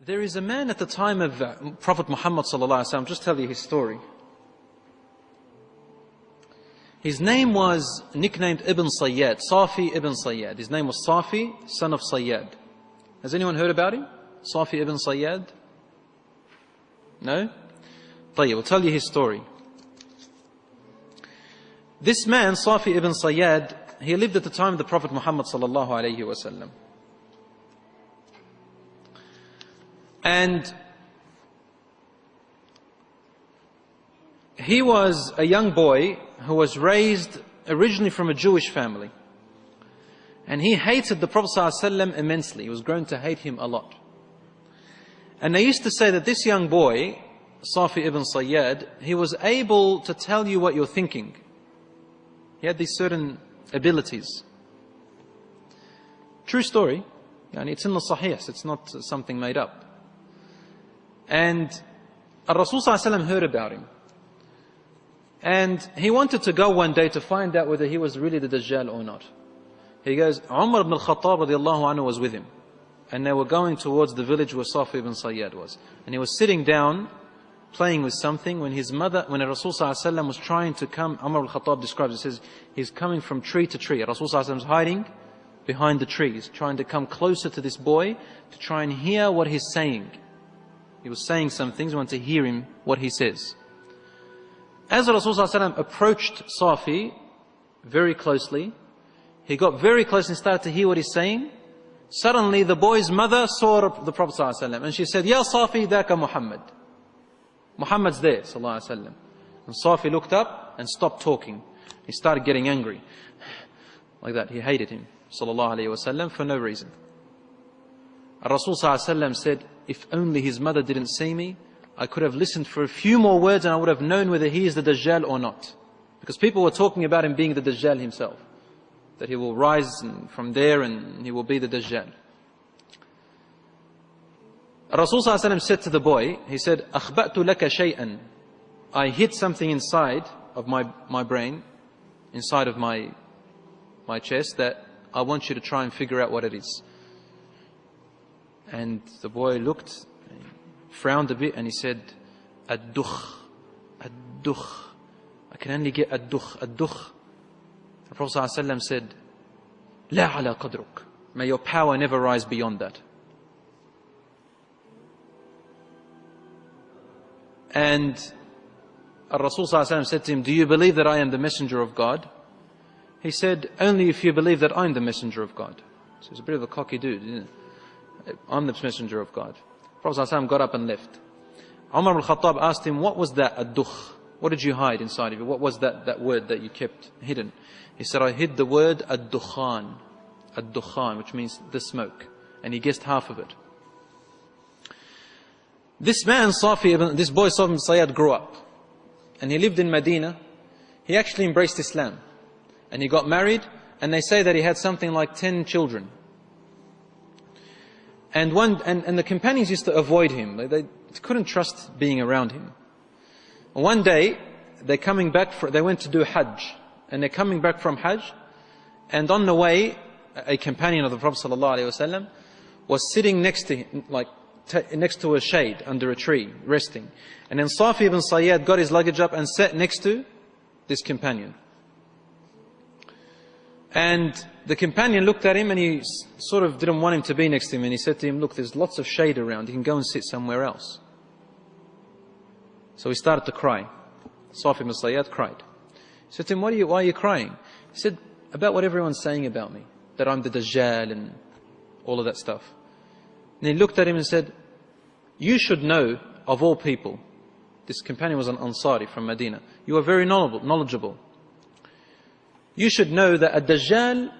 There is a man at the time of Prophet Muhammad sallallahu alaihi wasallam. Just tell you his story. His name was nicknamed Ibn Sayyad, Saf Ibn Sayyad. His name was Safi, son of Sayyad. Has anyone heard about him? Saf Ibn Sayyad? No? طيب, we'll tell you his story. This man, Saf Ibn Sayyad, he lived at the time of the Prophet Muhammad sallallahu alaihi wasallam. And he was a young boy who was raised originally from a Jewish family. And he hated the Prophet ﷺ immensely. He was grown to hate him a lot. And they used to say that this young boy, Safi Ibn Sayyad, he was able to tell you what you're thinking. He had these certain abilities. True story. And it's in the Sahih, it's not something made up. And Rasul ﷺ heard about him. And he wanted to go one day to find out whether he was really the Dajjal or not. He goes, Umar ibn al-Khattab radiallahu anhu was with him. And they were going towards the village where Saf ibn Sayyad was. And he was sitting down, playing with something, when his mother, when Rasul ﷺ was trying to come, Umar al-Khattab describes, it says, he's coming from tree to tree. Rasul ﷺ is hiding behind the trees, trying to come closer to this boy to try and hear what he's saying. He was saying some things, he wanted to hear him, what he says. As Rasul ﷺ approached Safi very closely, he got very close and started to hear what he's saying. Suddenly the boy's mother saw the Prophet ﷺ and she said, Ya Safi, dhaka Muhammad. Muhammad's there, sallallahu alaihi wasallam. And Safi looked up and stopped talking. He started getting angry. Like that, he hated him, sallallahu alaihi wasallam, for no reason. Rasul sallallahu alaihi wasallam said, if only his mother didn't see me, I could have listened for a few more words and I would have known whether he is the Dajjal or not. Because people were talking about him being the Dajjal himself. That he will rise from there and he will be the Dajjal. Rasul sallallahu alaihi wasallam said to the boy, he said, أَخْبَأْتُ لَكَ شَيْئًا. I hid something inside of my brain, inside of my chest, that I want you to try and figure out what it is. And the boy looked, frowned a bit, and he said, Ad-dukh, Ad-dukh. I can only get Ad-dukh, Ad-dukh. The Prophet ﷺ said, La ala qadruk. May your power never rise beyond that. And Rasul ﷺ said to him, do you believe that I am the messenger of God? He said, only if you believe that I'm the messenger of God. So he's a bit of a cocky dude, isn't it? I'm the messenger of God. Prophet ﷺ got up and left. Umar al-Khattab asked him, what was that ad-dukh? What did you hide inside of you? What was that word that you kept hidden? He said, I hid the word ad-dukhan. Ad-dukhan, which means the smoke. And he guessed half of it. This man, this boy Saf ibn Sayyad, grew up. And he lived in Medina. He actually embraced Islam. And he got married. And they say that he had something like 10 children. And the companions used to avoid him. They couldn't trust being around him. One day, they went to do Hajj. And they're coming back from Hajj. And on the way, a companion of the Prophet ﷺ was sitting next to him, next to a shade under a tree, resting. And then Safi ibn Sayyad got his luggage up and sat next to this companion. And the companion looked at him and he sort of didn't want him to be next to him. And he said to him, look, there's lots of shade around. You can go and sit somewhere else. So he started to cry. Saf ibn Sayyad cried. He said to him, why are you crying? He said, about what everyone's saying about me. That I'm the Dajjal and all of that stuff. And he looked at him and said, you should know of all people. This companion was an Ansari from Medina. You are very knowledgeable. You should know that a Dajjal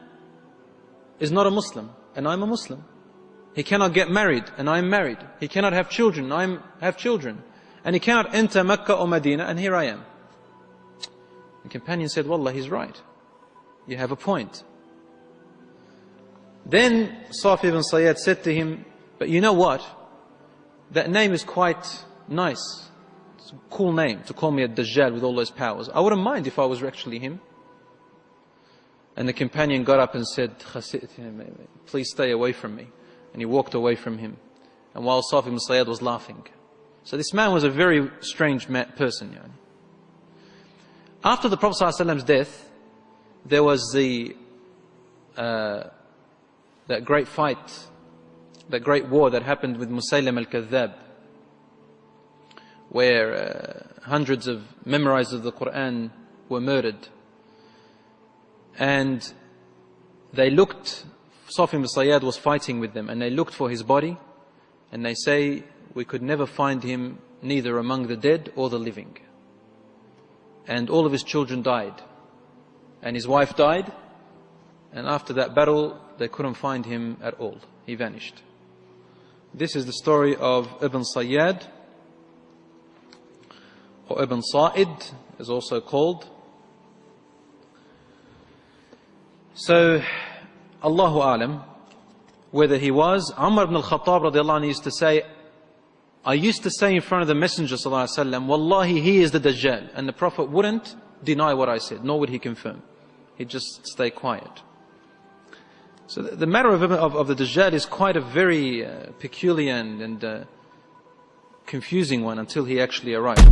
is not a Muslim, and I'm a Muslim. He cannot get married, and I'm married. He cannot have children, I have children. And he cannot enter Mecca or Medina, and here I am. The companion said, Wallah, he's right. You have a point. Then Saf ibn Sayyad said to him, but you know what? That name is quite nice. It's a cool name to call me a Dajjal with all those powers. I wouldn't mind if I was actually him. And the companion got up and said, please stay away from me. And he walked away from him. and while Saf Ibn Sayyad was laughing. So this man was a very strange person. After the Prophet ﷺ's death, there was that great fight, that great war that happened with Musaylim al-Kadhab, where hundreds of memorizers of the Quran were murdered. And they looked, Saf Ibn Sayyad was fighting with them, and they looked for his body, and they say, we could never find him neither among the dead or the living. And all of his children died, and his wife died, and after that battle they couldn't find him at all. He vanished. This is the story of Ibn Sayyad, or Ibn Sa'id is also called. So, Allahu Alam, whether he was, Umar ibn al-Khattab radiallahu anhu used to say, I used to say in front of the Messenger sallallahu alaihi wasallam, Wallahi, he is the Dajjal. And the Prophet wouldn't deny what I said, nor would he confirm. He'd just stay quiet. So the matter of the Dajjal is quite a very peculiar and confusing one until he actually arrived.